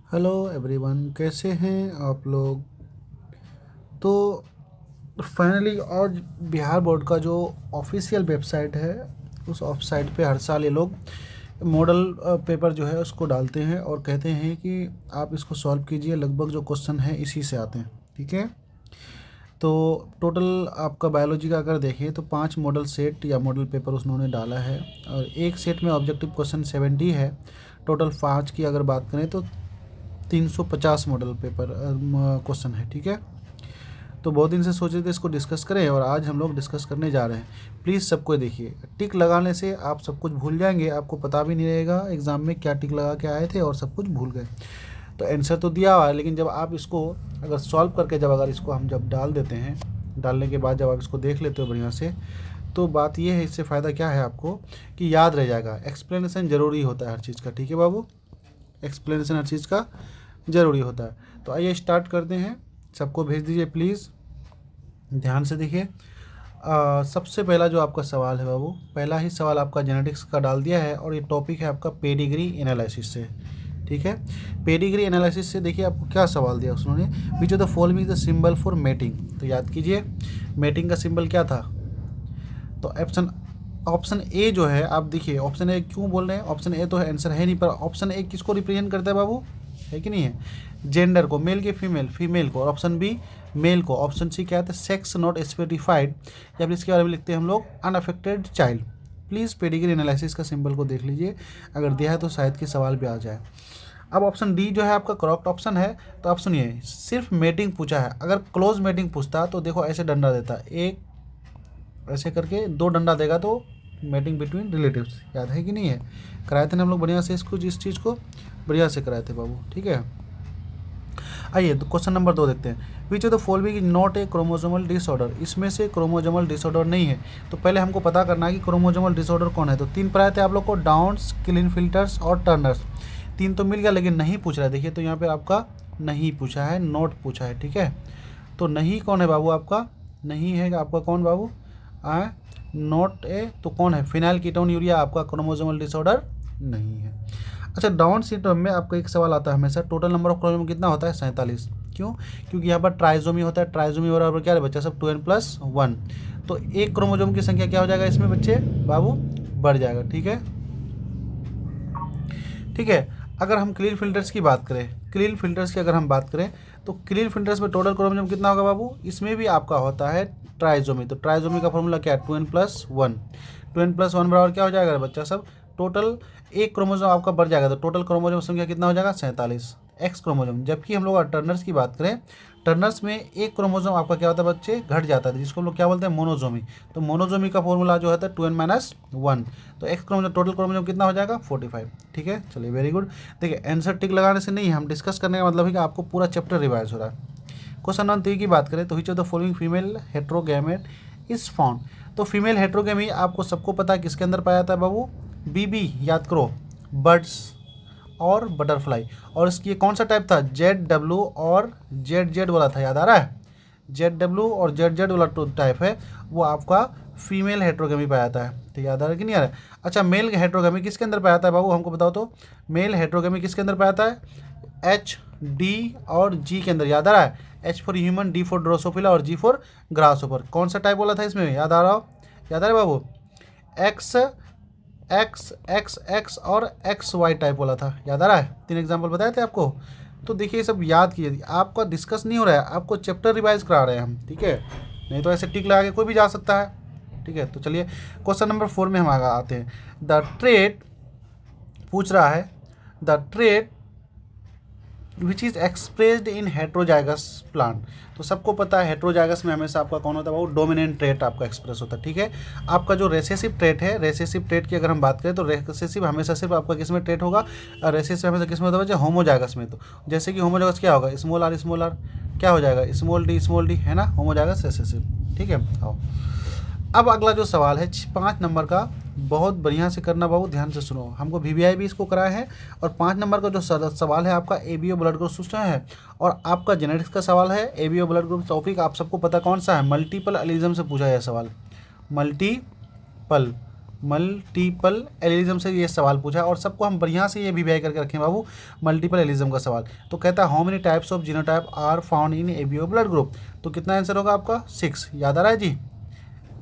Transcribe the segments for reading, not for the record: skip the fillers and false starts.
Hello everyone, कैसे हैं आप लोग। तो फाइनली आज बिहार बोर्ड का जो ऑफिशियल वेबसाइट है उस वेबसाइट पे हर साल ये लोग मॉडल पेपर जो है उसको डालते हैं और कहते हैं कि आप इसको सॉल्व कीजिए। लगभग जो क्वेश्चन है इसी से आते हैं, ठीक है। तो टोटल आपका बायोलॉजी का अगर देखें तो 5 मॉडल सेट या मॉडल पेपर उन्होंने डाला है और एक सेट में ऑब्जेक्टिव क्वेश्चन 70 है। टोटल 5 की अगर बात करें तो 350 मॉडल पेपर क्वेश्चन है, ठीक है। तो बहुत दिन से सोच रहे थे इसको डिस्कस करें और आज हम लोग डिस्कस करने जा रहे हैं। प्लीज़ सबको देखिए, टिक लगाने से आप सब कुछ भूल जाएंगे, आपको पता भी नहीं रहेगा एग्ज़ाम में क्या टिक लगा के आए थे और सब कुछ भूल गए। तो आंसर तो दिया हुआ है, लेकिन जब आप इसको अगर सॉल्व करके जब अगर इसको हम जब डाल देते हैं, डालने के बाद जब आप इसको देख लेते हो बढ़िया से, तो बात ये है, इससे फ़ायदा क्या है आपको कि याद रह जाएगा। एक्सप्लेनेशन ज़रूरी होता है हर चीज़ का, ठीक है बाबू। एक्सप्लेनेशन हर चीज़ का ज़रूरी होता है। तो आइए स्टार्ट करते हैं। सबको भेज दीजिए प्लीज़, ध्यान से देखिए। सबसे पहला जो आपका सवाल है बाबू, पहला ही सवाल आपका जेनेटिक्स का डाल दिया है और ये टॉपिक है आपका पेडिग्री एनालिसिस से, ठीक है। पेडिग्री एनालिसिस से देखिए आपको क्या सवाल दिया उन्होंने, विच of the following is the symbol for mating. तो याद कीजिए मेटिंग का सिंबल क्या था। तो ऑप्शन ऑप्शन ए जो है, आप देखिए ऑप्शन ए क्यों बोल रहे हैं, ऑप्शन ए तो है आंसर है नहीं, पर ऑप्शन ए किसको रिप्रेजेंट करता है बाबू, है कि नहीं है, जेंडर को, मेल के फीमेल, फीमेल को। और ऑप्शन बी मेल को। ऑप्शन सी क्या है, सेक्स नॉट स्पेसिफाइड, या फिर इसके बारे में लिखते हैं हम लोग unaffected child. Please pedigree analysis का सिंबल को देख लीजिए, अगर दिया है तो शायद कि सवाल भी आ जाए। अब ऑप्शन डी जो है आपका करेक्ट ऑप्शन है। तो आप सुनिए, सिर्फ मेटिंग पूछा है, अगर क्लोज मेटिंग पूछता तो देखो ऐसे डंडा देता, एक ऐसे करके 2 डंडा देगा तो मेटिंग बिटवीन रिलेटिव्स, याद है कि नहीं है, कराए थे ना हम लोग बढ़िया से इसको, इस चीज़ को बढ़िया से कराए थे बाबू, ठीक है। आइए तो क्वेश्चन नंबर 2 देखते हैं। विच of the following is not a chromosomal disorder, इसमें से क्रोमोजोमल डिसऑर्डर नहीं है। तो पहले हमको पता करना है कि क्रोमोजोमल डिसऑर्डर कौन है। तो 3 पढ़ाए थे आप लोग को, डाउन्स, क्लिनफिल्टर्स और टर्नर्स। 3 तो मिल गया, लेकिन नहीं पूछ रहा है। देखिए तो यहाँ पे आपका नहीं पूछा है, नॉट पूछा है, ठीक है। तो नहीं कौन है बाबू आपका, नहीं है आपका कौन बाबू, नॉट ए, तो कौन है, फिनाइल कीटोन यूरिया आपका क्रोमोजोमल डिसऑर्डर नहीं है। अच्छा, डाउन सिंड्रोम में आपका एक सवाल आता है हमेशा, टोटल नंबर ऑफ क्रोमोसोम कितना होता है, 47। क्यों, क्योंकि यहाँ पर ट्राइजोमी होता है, ट्राइजोमी बराबर क्या है बच्चा सब, 2n+1। तो एक क्रोमोसोम की संख्या क्या हो जाएगा इसमें बच्चे बाबू, बढ़ जाएगा, ठीक है, ठीक है। अगर हम क्लीन फिल्टर्स की बात करें, क्लीन फिल्टर्स की अगर हम बात करें, तो क्लीन फिल्टर्स में टोटल क्रोमोसोम कितना होगा बाबू, इसमें भी आपका होता है ट्राइजोमी। तो ट्राइजोमी का फॉर्मूला क्या है, 2n+1। 2n+1 बराबर क्या हो जाएगा बच्चा सब, टोटल एक क्रोमोसोम आपका बढ़ जाएगा, तो टोटल क्रोमोसोम संख्या कितना हो जाएगा, 47 एक्स क्रोमोसोम। जबकि हम लोग टर्नर्स की बात करें, टर्नर्स में एक क्रोमोसोम आपका क्या होता है बच्चे, घट जाता है, जिसको हम लोग क्या बोलते हैं, मोनोजोमी। तो मोनोजोमी का फॉर्मूला जो है 2n-1। तो एक्स क्रोमोसोम, टोटल क्रोमोसोम कितना हो जाएगा, 45, ठीक है। चलिए वेरी गुड। देखिए आंसर टिक लगाने से नहीं, हम डिस्कस करने का मतलब है कि आपको पूरा चैप्टर रिवाइज हो रहा है। क्वेश्चन नंबर 3 की बात करें तो which of the following female heterogamete is found. तो फीमेल हेट्रोगेमी आपको सबको पता है किसके अंदर पाया जाता है बाबू, बीबी, याद करो, बर्ड्स और बटरफ्लाई। और इसकी कौन सा टाइप था, ZW और ZZ वाला था, याद आ रहा है, ZW और ZZ वाला टाइप है, वो आपका फीमेल हेट्रोगेमी पाया जाता है, ठीक है, याद आ रहा है कि नहीं आ रहा है। अच्छा, मेल हेट्रोगेमी किसके अंदर पाया जाता है बाबू, हमको बताओ तो। मेल हेट्रोगेमी किसके अंदर पाया जाता है, H, D और G के अंदर, याद आ रहा है, H for human, D for Drosophila और G फॉर ग्रासोफर। कौन सा टाइप बोला था इसमें, याद आ रहा हो, याद आ रहा है बाबू, एक्स एक्स एक्स एक्स और XY टाइप बोला था, याद आ रहा है, 3 एग्जाम्पल बताए थे आपको। तो देखिए सब याद कीजिए, आपका डिस्कस नहीं हो रहा है, आपको चैप्टर रिवाइज करा रहे हैं हम, ठीक है। नहीं तो ऐसे टिक लगा के कोई भी जा सकता है, ठीक है। तो चलिए क्वेश्चन नंबर 4 में हम आगे आते हैं। द ट्रेड पूछ रहा है, the trade which is expressed in heterozygous plant. तो सबको पता है हेट्रोजाइगस में हमेशा आपका कौन होता है वो डोमिनेंट ट्रेट आपका एक्सप्रेस होता है, ठीक है। आपका जो रेसेसिव ट्रेट है, रेसेसिव ट्रेट की अगर हम बात करें तो रेसेसिव हमेशा सिर्फ आपका किस में ट्रेट होगा, रेसेसिव हमेशा किस में होता है, होमोजाइगस में। तो जैसे कि होमोजाइगस क्या होगा, स्मॉल आर क्या हो जाएगा, स्मॉल डी है ना, होमोजाइगस रेसेसिव, ठीक है। आओ अब अगला जो सवाल है 5 नंबर का, बहुत बढ़िया से करना बाबू, ध्यान से सुनो, हमको VVI भी इसको कराया है। और 5 नंबर का जो सवाल है आपका ABO ब्लड ग्रुप सिस्टम है, और आपका जेनेटिक्स का सवाल है। ABO ब्लड ग्रुप टॉपिक आप सबको पता कौन सा है, मल्टीपल एलिज्म से पूछा है सवाल, मल्टीपल मल्टीपल एलिज्म से ये सवाल पूछा और सबको हम बढ़िया से ये वीवीआई करके रखें बाबू, मल्टीपल एलिज्म का सवाल। तो कहता है how many types of genotype are found in ABO blood group. तो कितना आंसर होगा आपका 6, याद आ रहा है जी।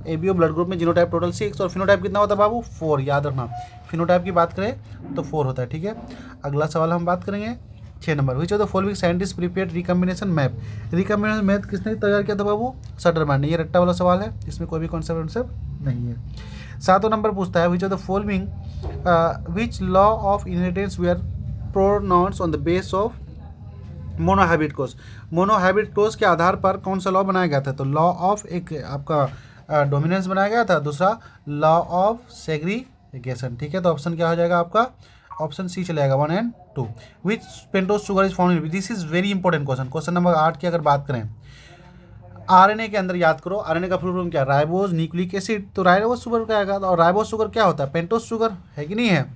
एबीओ ब्लड ग्रुप में जीनोटाइप टोटल 6 और फिनोटाइप कितना होता है बाबू 4, याद रखना। फिनोटाइप की बात करें तो 4 होता है, ठीक है। अगला सवाल हम बात करेंगे 6 number, which of the following scientist prepared recombination map. Recombination map किसने तैयार किया था बाबू, सटरबैंड ने। ये रट्टा वाला सवाल है, इसमें कोई भी कॉन्सेप्ट नहीं है। 7वां नंबर पूछता है which of the following which law of inheritance were pronounced on the base of monohybrid cross. Monohybrid cross के आधार पर कौन सा लॉ बनाया गया था, तो लॉ ऑफ एक आपका डोमिनेंस बनाया गया था, दूसरा लॉ ऑफ सेग्रीगेशन, ठीक है। तो ऑप्शन क्या हो जाएगा आपका, ऑप्शन सी चलेगा 1 and 2। Which pentose sugar is found in, this is very important question. Question number 8 की अगर बात करें, आरएनए के अंदर याद करो, आरएनए का फुल फॉर्म क्या है, राइबोज न्यूक्लिक एसिड। तो राइबोज शुगर क्या आएगा, और राइबोज शुगर क्या होता है, पेंटोज शुगर है कि नहीं है।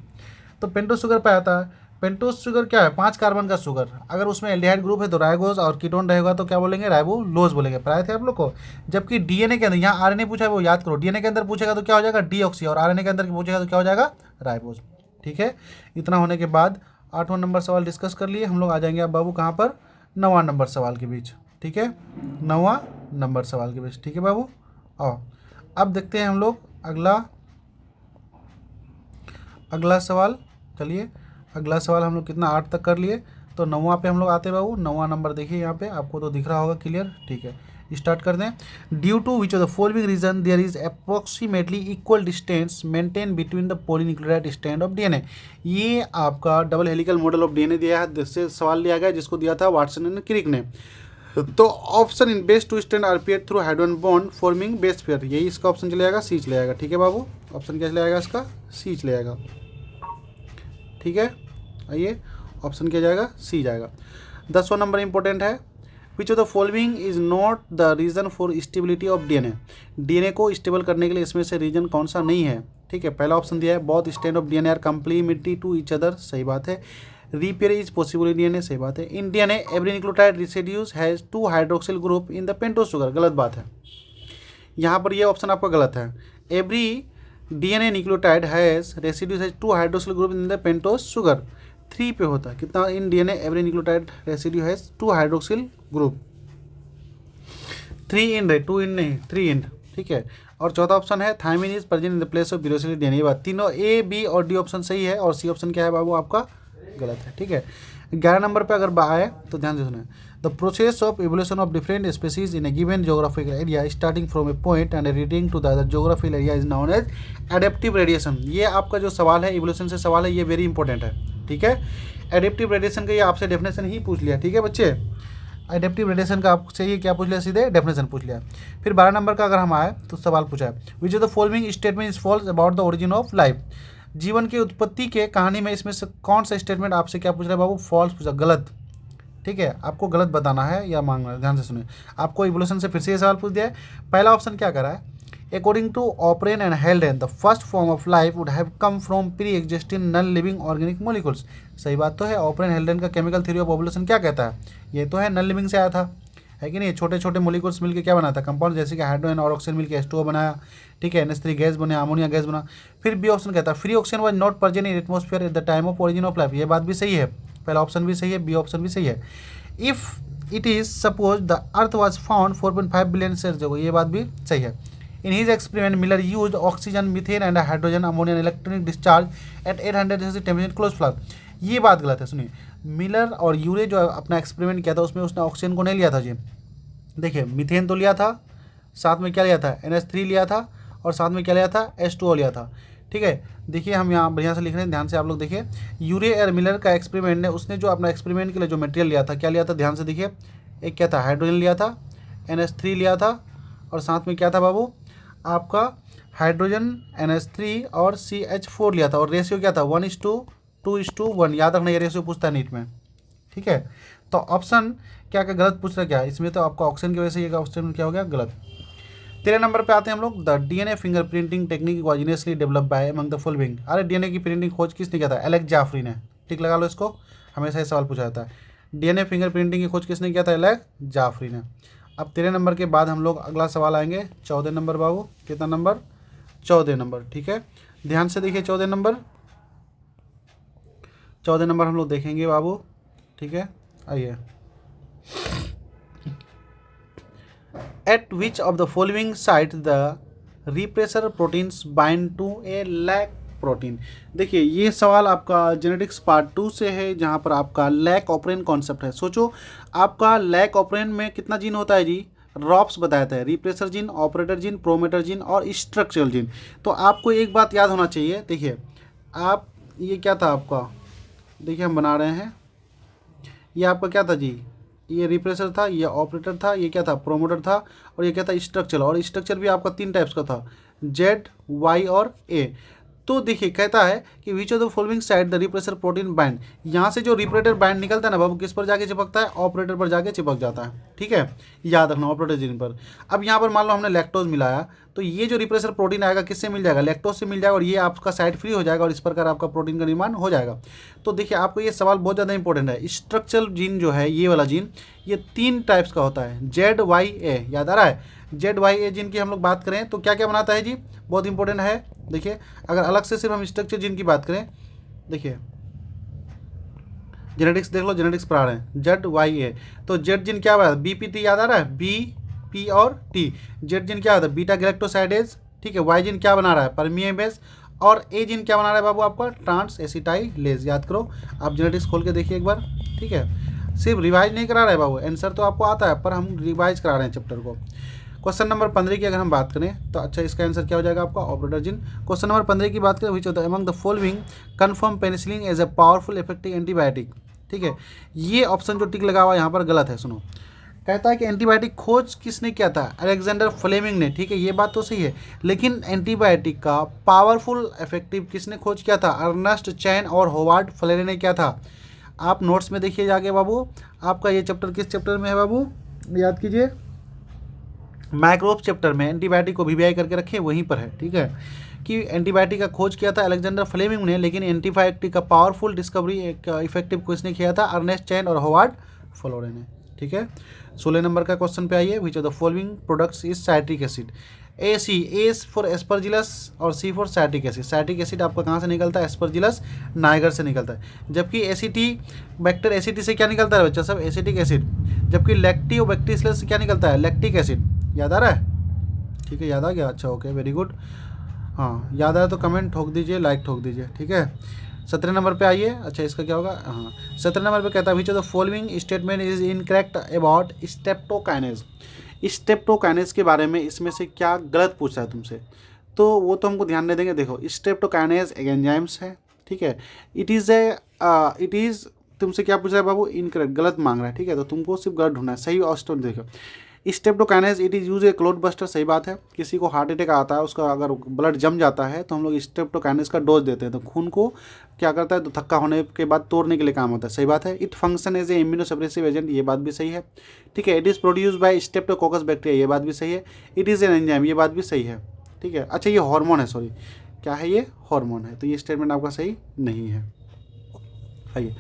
तो पेंटोज शुगर पे आता है, पेंटोज शुगर क्या है, 5 कार्बन का शुगर। अगर उसमें एल्डिहाइड ग्रुप है तो राइबोज और कीटोन रहेगा तो क्या बोलेंगे, राइबोलोज बोलेंगे, पढ़ाए थे आप लोग को। जबकि डीएनए के अंदर, यहाँ आरएनए पूछा है वो याद करो, डीएनए के अंदर पूछेगा तो क्या हो जाएगा डीऑक्सी, और आरएनए के अंदर पूछेगा तो क्या हो जाएगा राइबोज, ठीक है। इतना होने के बाद 8वां नंबर सवाल डिस्कस कर लिए हम लोग। आ जाएंगे अब बाबू कहाँ पर, 9वां नंबर सवाल के बीच, ठीक है। 9वां नंबर सवाल के बीच, ठीक है बाबू। आओ अब देखते हैं हम लोग अगला सवाल। चलिए अगला सवाल हम लोग कितना 8 तक कर लिए, तो 9वां पे हम लोग आते हैं बाबू। 9वां नंबर देखिए यहाँ पे आपको तो दिख रहा होगा क्लियर, ठीक है। स्टार्ट कर दें। Due to which of the following reason there is approximately equal distance maintain between the polynucleotide strand of DNA. ये आपका double helical model of DNA दिया है, जिससे सवाल लिया गया, जिसको दिया था वाटसन एंड क्रिक ने। तो option in base two stand are pair through hydrogen bond forming base pair, यही इसका ऑप्शन चले जाएगा, सी चले जाएगा, ठीक है बाबू। ऑप्शन क्या चले जाएगा इसका, सी चले जाएगा, ठीक है। आइए ऑप्शन क्या जाएगा, सी जाएगा। 10वां नंबर इंपॉर्टेंट है, which of the following is not the reason for stability of DNA. DNA को स्टेबल करने के लिए इसमें से रीजन कौन सा नहीं है, ठीक है। पहला ऑप्शन दिया है both strand of DNA are complementary to each other, सही बात है। Repair is possible in DNA, सही बात है। In DNA every nucleotide residues has 2 hydroxyl group in the pentose sugar, गलत बात है। यहाँ पर ये ऑप्शन आपका गलत है। Every DNA nucleotide has residues has 2 hydroxyl group in the pentose sugar, 3 पे होता है। कितना, in DNA every nucleotide residue has 2 hydroxyl group, 3 end है, 2 इंड नहीं 3 इंड, ठीक है। और चौथा ऑप्शन है thymine is present in the place of uracil DNA. ये बात तीनों ए बी और डी ऑप्शन सही है, और सी ऑप्शन क्या है बाबू आपका गलत है, ठीक है। 11 नंबर पे अगर आए तो ध्यान से सुने। The process of evolution of different species in a given geographical area starting from a point and reading to the other geographical area is known as adaptive radiation. ये आपका जो सवाल है एवोल्यूशन से सवाल है, ये वेरी इंपॉर्टेंट है, ठीक है। एडेप्टिव रेडिएशन का ये आपसे डेफिनेशन ही पूछ लिया, ठीक है बच्चे। एडेप्टिव रेडिएशन का आपसे ये क्या पूछ लिया, सीधे डेफिनेशन पूछ लिया। फिर 12 नंबर का अगर हम आए तो सवाल पूछा है which of the following statement is false about the origin of life. जीवन की उत्पत्ति के कहानी में इसमें से कौन सा स्टेटमेंट आपसे क्या पूछ रहा है बाबू, फॉल्स पूछा, गलत, ठीक है। आपको गलत बताना है या मांगना है, ध्यान से सुनिए। आपको इवोल्यूशन से फिर से ये सवाल पूछ दिया है। पहला ऑप्शन क्या कर रहा है, according to Oparin and Haldane the first form of life would have come from pre existing non living organic molecules. सही बात तो है। ऑपरेन हेल्डेन का केमिकल थ्योरी ऑफ एवोल्यूशन क्या कहता है, ये तो है नॉन लिविंग से आया था, है कि नहीं। छोटे छोटे मॉलिक्यूल्स मिलकर क्या बना था, कंपाउंड, जैसे कि हाइड्रोजन और ऑक्सीजन मिलकर H2O बनाया, ठीक है। NH3 गैस बने, अमोनिया गैस बना। फिर बी ऑप्शन कहता है free oxygen was not present in atmosphere at the time of origin of life. ये बात भी सही है, पहला ऑप्शन भी सही है, बी ऑप्शन भी सही है। If it is suppose the earth was found 4.5 billion years ago, ये बात भी सही है। In his experiment Miller used oxygen, methane and hydrogen ammonia electronic discharge eight 800 temperature close flag. ये बात गलत है, सुनिए। मिलर और यूरे जो अपना एक्सपेरिमेंट किया था उसमें उसने ऑक्सीजन को नहीं लिया था जी। देखिए मीथेन तो लिया था, साथ में क्या लिया था, NH3 लिया था, और साथ में क्या लिया था, H2O लिया था, ठीक है। देखिए हम यहाँ बढ़िया से लिख रहे हैं, ध्यान से आप लोग देखिए। यूरे और मिलर का एक्सपेरिमेंट ने, उसने जो अपना एक्सपेरिमेंट के लिए जो मटेरियल लिया था, क्या लिया था, ध्यान से देखिए। एक क्या था, हाइड्रोजन लिया था, NH3 लिया था, और साथ में क्या था बाबू आपका हाइड्रोजन, NH3 और CH4 लिया था। और रेशियो क्या था, 1:2:1। याद रखना, ये रेशियो पूछता है नीट में, ठीक है। तो ऑप्शन क्या क्या गलत पूछ रहा है, क्या इसमें तो आपका ऑप्शन की वजह से ये ऑप्शन क्या हो गया, गलत। 13 नंबर पे आते हैं हम लोग। The DNA finger printing technique was initially develop by among the following. अरे डीएनए की प्रिंटिंग खोज किसने किया था, एलेक्स जाफरी ने, ठीक लगा लो इसको, हमेशा ये सवाल पूछा जाता है। डीएनए फिंगर प्रिंटिंग की खोज किसने किया था, एलेक्स जाफरी ने। अब 13 नंबर के बाद हम लोग अगला सवाल आएंगे 14 नंबर बाबू, कितना नंबर, 14 नंबर, ठीक है, ध्यान से देखिए 14 नंबर, 14 नंबर हम लोग देखेंगे बाबू, ठीक है। आइए, at which of the following site the repressor proteins bind to a lac protein. देखिए ये सवाल आपका जेनेटिक्स पार्ट 2 से है, जहाँ पर आपका लैक ऑपरेन कॉन्सेप्ट है। सोचो आपका लैक ऑपरेन में कितना जीन होता है जी, रॉप्स बताया था, repressor gene, operator gene, promoter gene और स्ट्रक्चरल जीन। तो आपको एक बात याद होना चाहिए, देखिए आप, ये क्या था आपका, देखिए हम बना रहे हैं, ये आपका क्या था जी, ये रिप्रेसर था, ये ऑपरेटर था, ये क्या था, प्रोमोटर था, और ये क्या था, स्ट्रक्चर। और स्ट्रक्चर भी आपका 3 टाइप्स का था, जेड, वाई और ए। तो देखिए कहता है कि विच of the following side the repressor protein bind, यहाँ से जो रिप्रेटर बाइंड निकलता है ना बाबू, किस पर जाके चिपकता है, ऑपरेटर पर जाके चिपक जाता है, ठीक है, याद रखना, ऑपरेटर जीन पर। अब यहाँ पर मान लो हमने लैक्टोज मिलाया, तो ये जो रिप्रेसर प्रोटीन आएगा किससे मिल जाएगा, लैक्टोज से मिल जाएगा, और ये आपका साइड फ्री हो जाएगा, और इस प्रकार आपका प्रोटीन का निर्माण हो जाएगा। तो देखिए आपको ये सवाल बहुत ज़्यादा इंपॉर्टेंट है। स्ट्रक्चरल जीन जो है, ये वाला जीन, ये 3 टाइप्स का होता है, जेड, वाई, ए, याद आ रहा है। जेड, वाई, ए जीन की हम लोग बात करें तो क्या क्या बनाता है जी, बहुत इंपॉर्टेंट है। देखिए अगर अलग से सिर्फ हम स्ट्रक्चर जीन की बात करें, देखिए जेनेटिक्स देख लो, जेनेटिक्स पढ़ा रहे हैं, जेड, वाई, ए। तो जेड जीन क्या हुआ, बी, पी, टी, याद आ रहा है, बी, पी और टी। जेड जीन क्या होता है, बीटा गैलेक्टोसाइडेज, ठीक है। वाई जीन क्या बना रहा है, परमिएबेज। और ए जीन क्या बना रहा है बाबू आपका, ट्रांस एसिटाइलेज। याद करो, आप जेनेटिक्स खोल के देखिए एक बार, ठीक है। सिर्फ रिवाइज नहीं करा रहे बाबू, आंसर तो आपको आता है, पर हम रिवाइज करा रहे हैं चैप्टर को। क्वेश्चन नंबर 15 की अगर हम बात करें तो अच्छा, इसका आंसर क्या हो जाएगा आपका, ऑपरेटर जीन। क्वेश्चन नंबर 15 की बात करें, विच होता है among the following confirm penicillin as a powerful effective antibiotic, ठीक है। ये ऑप्शन जो टिक लगा हुआ यहाँ पर गलत है, सुनो। कहता है कि एंटीबायोटिक खोज किसने किया था, अलेक्जेंडर फ्लेमिंग ने, ठीक है, ये बात तो सही है। लेकिन एंटीबायोटिक का पावरफुल इफेक्टिव किसने खोज किया था, अर्नेस्ट चैन और होवार्ड फ्लेरे ने किया था। आप नोट्स में देखिए जाके बाबू, आपका ये चैप्टर किस चैप्टर में है बाबू, याद कीजिए, माइक्रोब चैप्टर में। एंटीबायोटिक को वीवीआई करके रखे, वहीं पर है, ठीक है, कि एंटीबायोटिक का खोज किया था अलेक्जेंडर फ्लेमिंग ने, लेकिन एंटीबायोटिक का पावरफुल डिस्कवरी एक इफेक्टिव किसने किया था, अर्नेस्ट चैन और होवार्ड फ्लोरे ने, ठीक है। 16 नंबर का क्वेश्चन पे आइए, which of the following products is citric acid. A C, A for Aspergillus और C for citric acid. Citric acid आपका कहाँ से निकलता है, एस्परजिलस नाइगर से निकलता है। जबकि एसिटी बैक्टर एसिटी से क्या निकलता है बच्चा सब, एसिटिक एसिड। जबकि लैक्टियोबैक्टीरियस से क्या निकलता है, लैक्टिक एसिड। याद आ रहा है, ठीक है, याद आ गया, अच्छा ओके, वेरी गुड। हाँ याद आया तो कमेंट ठोक दीजिए, लाइक ठोक दीजिए, ठीक है। 17 नंबर पे आइए, अच्छा इसका क्या होगा, हाँ 17 नंबर पे कहता है which of the following statement is incorrect about streptokinase. Streptokinase के बारे में इसमें से क्या गलत पूछा है तुमसे, तो वो तो हमको ध्यान नहीं देंगे। देखो स्टेप्टोकाइनेज एक एंजाइम्स है, ठीक है, इट इज़ तुमसे क्या पूछ रहा है बाबू, इनकरेक्ट, गलत मांग रहा है, ठीक है। तो तुमको सिर्फ गलत ढूंढना है, सही ऑप्शन देखो। Streptokinase it is use A clot buster, सही बात है। किसी को हार्ट अटैक आता है, उसका अगर ब्लड जम जाता है तो हम लोग स्टेप्टोकाइनेज का डोज देते हैं, तो खून को क्या करता है, तो थक्का होने के बाद तोड़ने के लिए काम होता है, सही बात है। It function as a immunosuppressive agent, ये बात भी सही है, ठीक है। It is produce by streptococcus bacteria, ये बात भी सही है। इट इज़ एन एंजाइम, ये बात भी सही है, ठीक है। अच्छा ये हार्मोन है, सॉरी क्या है, ये हार्मोन है, तो ये स्टेटमेंट आपका सही नहीं है। आइए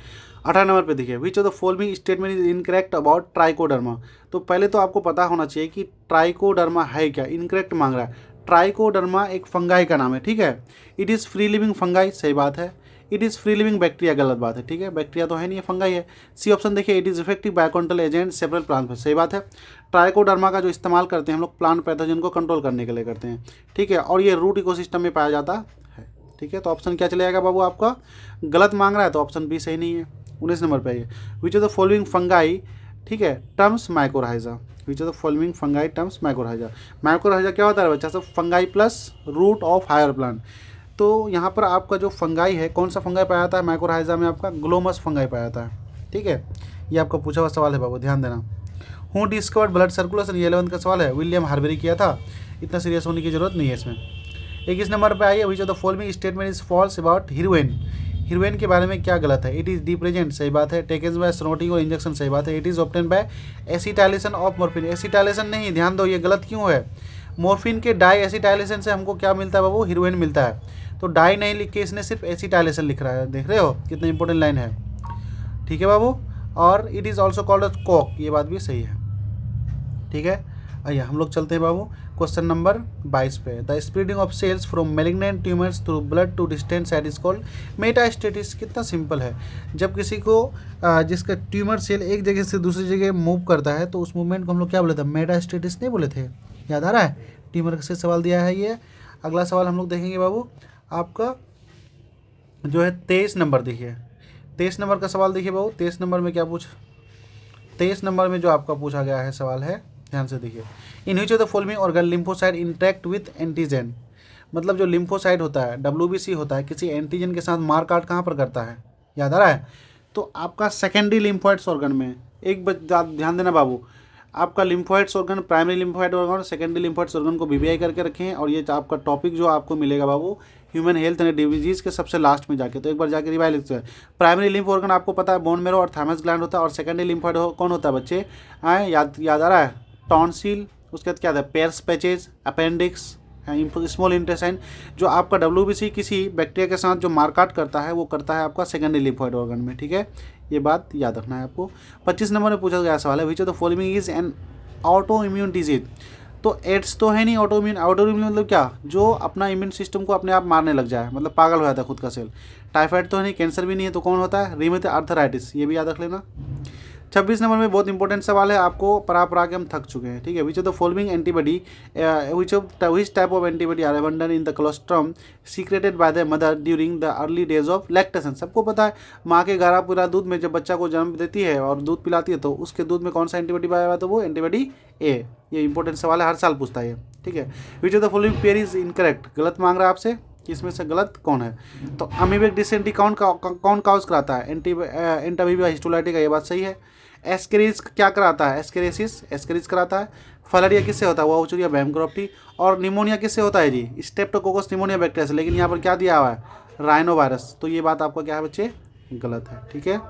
18 नंबर पे देखिए, विच of the following statement is incorrect about trichoderma. तो पहले तो आपको पता होना चाहिए कि ट्राइकोडर्मा है क्या, इनकरेक्ट मांग रहा है। ट्राइकोडर्मा एक फंगाई का नाम है, ठीक है। It is free living fungi, सही बात है। It is free living bacteria, गलत बात है, ठीक है, बैक्टीरिया तो है नहीं, है फंगाई है। सी ऑप्शन देखिए, it is effective biocontrol agent several plant, सही बात है। ट्राइकोडर्मा का जो इस्तेमाल करते हैं हम लोग प्लांट पैथोजन को कंट्रोल करने के लिए करते हैं, ठीक है, और ये रूट इकोसिस्टम में पाया जाता है, ठीक है। तो ऑप्शन क्या चले जाएगा बाबू आपका, गलत मांग रहा है तो ऑप्शन बी सही नहीं है। 19 नंबर पे आइए, which of the following fungi, ठीक है, terms mycorrhiza. Which of the following fungi terms mycorrhiza. Mycorrhiza क्या होता है बच्चा सब, fungi plus root of higher plant. तो यहाँ पर आपका जो फंगाई है, कौन सा फंगाई पाया जाता है माइकोराइजा में, आपका ग्लोमस फंगाई पाया जाता है, ठीक है। ये आपका पूछा हुआ सवाल है बाबू, ध्यान देना। हु डिस्कवर्ड ब्लड सर्कुलेशन, ये 11th का सवाल है, विलियम हार्वेरी किया था, इतना सीरियस होने की जरूरत नहीं है इसमें। 21 नंबर पे आइए, which of the following statement is false about heroin. Heroin के बारे में क्या गलत है, इट इज़ डी प्रेजेंट, सही बात है। टेकन बाय स्नोटिंग और इंजेक्शन, सही बात है। It is obtain bye acetylation of morphine, acetylation नहीं, ध्यान दो ये गलत क्यों है। मॉर्फिन के डाई एसिटाइलेशन से हमको क्या मिलता है बाबू, हीरोइन मिलता है। तो डाई नहीं लिख के इसने सिर्फ एसिटाइलेशन लिख रहा है, देख रहे हो कितना इंपॉर्टेंट लाइन है, ठीक है बाबू। और it is also called Coke, ये बात भी सही है, ठीक है। आइए हम लोग चलते हैं बाबू क्वेश्चन नंबर 22 पे, the spreading of cells from malignant tumours through blood to distant site is called metastasis. कितना सिंपल है, जब किसी को जिसका ट्यूमर सेल एक जगह से दूसरी जगह मूव करता है तो उस मूवमेंट को हम लोग क्या बोले थे, मेटास्टेसिस नहीं बोले थे, याद आ रहा है। ट्यूमर से सवाल दिया है ये। अगला सवाल हम लोग देखेंगे बाबू, आपका जो है 23 नंबर देखिए, 23 नंबर का सवाल देखिए बाबू। 23 नंबर में क्या 23 नंबर में जो आपका पूछा गया है सवाल है, ध्यान से देखिए, in which of the following organ lymphocyte interact with antigen. मतलब जो लिम्फोसाइट होता है, WBC होता है, किसी एंटीजन के साथ मार काट कहाँ पर करता है, याद आ रहा है। तो आपका सेकेंडरी लिम्फोइड्स ऑर्गन में एक ध्यान देना बाबू, आपका लिम्फोइड्स ऑर्गन, प्राइमरी लिम्फोइड ऑर्गन और सेकेंडरी लिम्फोइड्स ऑर्गन को BBI करके रखें। और ये आपका टॉपिक जो आपको मिलेगा बाबू ह्यूमन हेल्थ एंड डिजीज के सबसे लास्ट में जाके, तो एक बार जाके रिवाइज लिखते हैं। प्राइमरी लिम्फ ऑर्गन आपको पता है बोन मेरो और थाइमस ग्लैंड होता है, और सेकेंडरी लिम्फोइड कौन होता है बच्चे, याद आ रहा है, टॉन्सिल, उसके बाद क्या था, pairs patches, appendix, small intestine. जो आपका WBC किसी बैक्टीरिया के साथ जो मारकाट करता है वो करता है आपका सेकेंडरी लिम्फोइड ऑर्गन में, ठीक है, ये बात याद रखना है आपको। 25 नंबर में पूछा गया सवाल है, which of the following is an auto immune disease. तो एड्स तो है नहीं, ऑटो इम्यून मतलब क्या, जो अपना इम्यून सिस्टम को अपने आप मारने लग जाए, मतलब पागल हो जाता है खुद का सेल। टाइफाइड तो है नहीं, कैंसर भी नहीं है, तो कौन होता है, रिमेटॉइड आर्थराइटिस, ये भी याद रख लेना। 26 नंबर में बहुत इंपॉर्टेंट सवाल है, आपको पढ़ा के हम थक चुके हैं, ठीक है। Which of the following antibody, which type of antibody are abundant in the colostrum secreted by the mother during the early days of lactation. सबको पता है, माँ के गाढ़ा पूरा दूध में जब बच्चा को जन्म देती है और दूध पिलाती है तो उसके दूध में कौन सा एंटीबॉडी पाया हुआ है, तो वो एंटीबॉडी ए। ये इंपॉर्टेंट सवाल है, हर साल पूछता है, ठीक है। Which of the following pair is incorrect, गलत मांग रहा है आपसे, इसमें से गलत कौन है। तो अमीबिक डिसेंट्री कौन काउज कराता है, एंटामीबिया हिस्टोलाइटिका, ये बात सही है। एस्केरिस क्या कराता है, एस्केरिस कराता है। फलेरिया किससे होता है, वाउचुरिया बैमक्रॉप्टी। और निमोनिया किससे होता है जी, स्ट्रेप्टोकोकस निमोनिया बैक्टीरिया से, लेकिन यहाँ पर क्या दिया हुआ है, राइनो वायरस। तो ये बात आपका क्या है बच्चे, गलत है, ठीक है।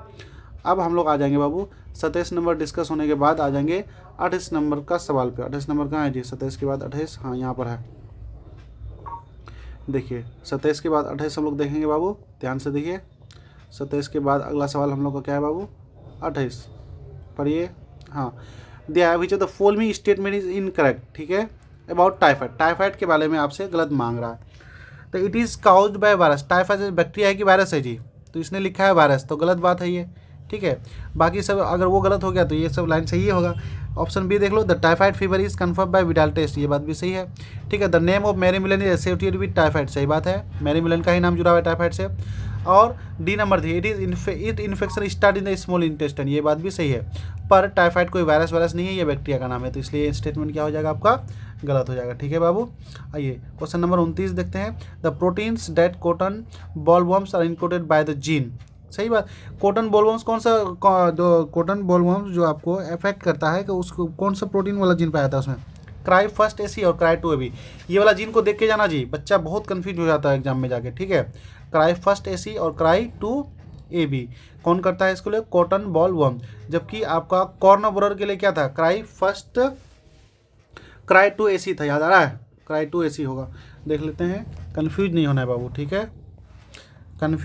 अब हम लोग आ जाएंगे बाबू 27 नंबर डिस्कस होने के बाद आ जाएंगे 28 नंबर का सवाल पे। 28 नंबर कहाँ है जी, 27 के बाद 28, हाँ यहाँ पर है, देखिए 27 के बाद 28 हम लोग देखेंगे बाबू, ध्यान से देखिए। 27 के बाद अगला सवाल हम लोग का क्या है बाबू, 28 पढ़िए। हाँ, दिया है which of the following statement is incorrect, ठीक है, अबाउट टाइफाइड। टाइफाइड के बारे में आपसे गलत मांग रहा है। तो it is caused by virus, typhoid bacteria है कि वायरस है जी, तो इसने लिखा है वायरस, तो गलत बात है ये, ठीक है। बाकी सब अगर वो गलत हो गया तो ये सब लाइन सही होगा। ऑप्शन बी देख लो, the typhoid fever is confirm by Widal test, ये बात भी सही है, ठीक है। The name of Mary Mallon is associated with typhoid, सही बात है, मैरी मिलन का ही नाम जुड़ा हुआ है टाइफाइड से। और डी नंबर थी, it infection start in the small intestine, ये बात भी सही है। पर टाइफाइड कोई वायरस नहीं है, ये बैक्टीरिया का नाम है, तो इसलिए स्टेटमेंट क्या हो जाएगा आपका, गलत हो जाएगा, ठीक है बाबू। आइए क्वेश्चन नंबर 29 देखते हैं। The proteins that cotton bollworms are encoded by the gene, सही बात। कॉटन बॉलवर्म्स कौन सा, जो कॉटन बॉलवर्म्स जो आपको अफेक्ट करता है कि उसको कौन सा प्रोटीन वाला जीन पाया था उसमें, क्राई फर्स्ट AC और क्राई 2AB, ये वाला जीन को देख के जाना जी, बच्चा बहुत कंफ्यूज हो जाता है एग्जाम में जाके, ठीक है। क्राई फर्स्ट AC और क्राई 2AB कौन करता है इसके लिए, कॉटन बॉलवर्म। जबकि आपका कॉर्नोबोरर के लिए क्या था, क्राई 2AC था, याद आ रहा है, क्राई 2AC होगा, देख लेते हैं, कंफ्यूज नहीं होना है बाबू, ठीक है, कंफ्यूज